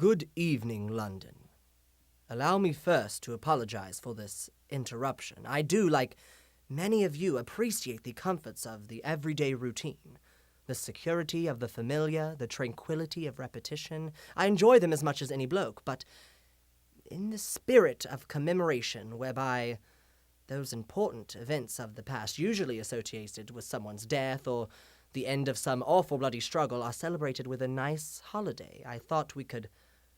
Good evening, London. Allow me first to apologize for this interruption. I do, like many of you, appreciate the comforts of the everyday routine, the security of the familiar, the tranquility of repetition. I enjoy them as much as any bloke, but in the spirit of commemoration, whereby those important events of the past, usually associated with someone's death or the end of some awful bloody struggle, are celebrated with a nice holiday, I thought we could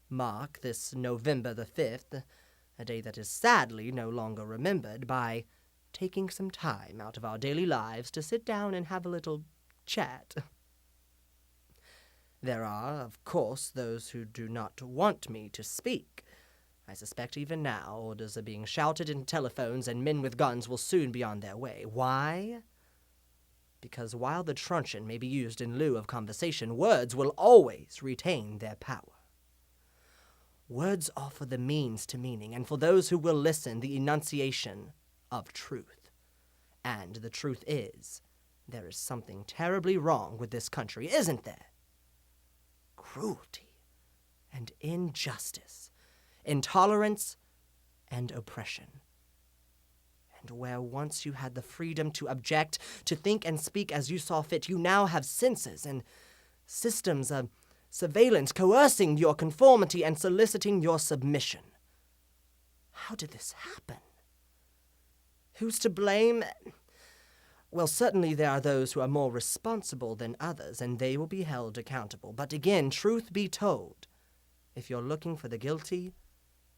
mark this November the 5th, a day that is sadly no longer remembered, by taking some time out of our daily lives to sit down and have a little chat. There are, of course, those who do not want me to speak. I suspect even now orders are being shouted in telephones and men with guns will soon be on their way. Why? Because while the truncheon may be used in lieu of conversation, words will always retain their power. Words offer the means to meaning, and for those who will listen, the enunciation of truth. And the truth is, there is something terribly wrong with this country, isn't there? Cruelty and injustice, intolerance and oppression. And where once you had the freedom to object, to think and speak as you saw fit, you now have censors and systems of surveillance coercing your conformity and soliciting your submission. How did this happen? Who's to blame? Well, certainly there are those who are more responsible than others, and they will be held accountable. But again, truth be told, if you're looking for the guilty,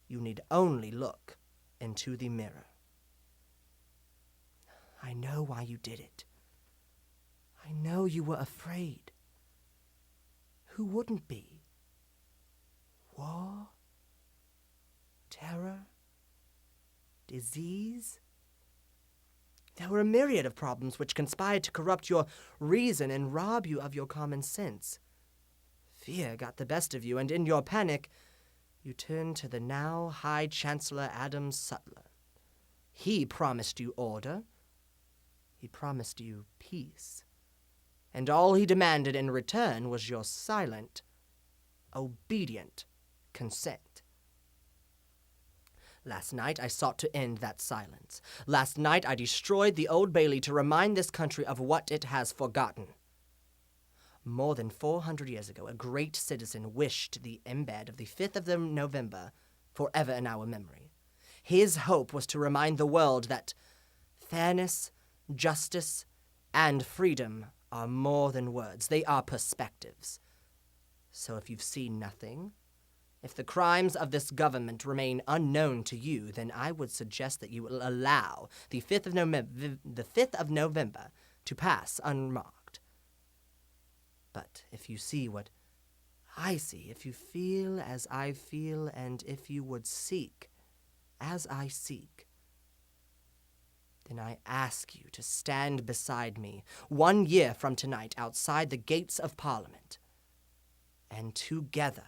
you need only look into the mirror. I know why you did it. I know you were afraid. Who wouldn't be? War? Terror? Disease? There were a myriad of problems which conspired to corrupt your reason and rob you of your common sense. Fear got the best of you, and in your panic, you turned to the now High Chancellor Adam Sutler. He promised you order. He promised you peace. And all he demanded in return was your silent, obedient consent. Last night I sought to end that silence. Last night I destroyed the Old Bailey to remind this country of what it has forgotten. More than 400 years ago, a great citizen wished the embed of the 5th of November forever in our memory. His hope was to remind the world that fairness, justice, and freedom are more than words. They are perspectives. So if you've seen nothing, if the crimes of this government remain unknown to you, then I would suggest that you will allow the 5th of November to pass unmarked. But if you see what I see, if you feel as I feel, and if you would seek as I seek, then I ask you to stand beside me 1 year from tonight outside the gates of Parliament, and together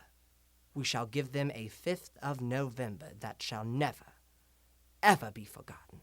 we shall give them a 5th of November that shall never, ever be forgotten.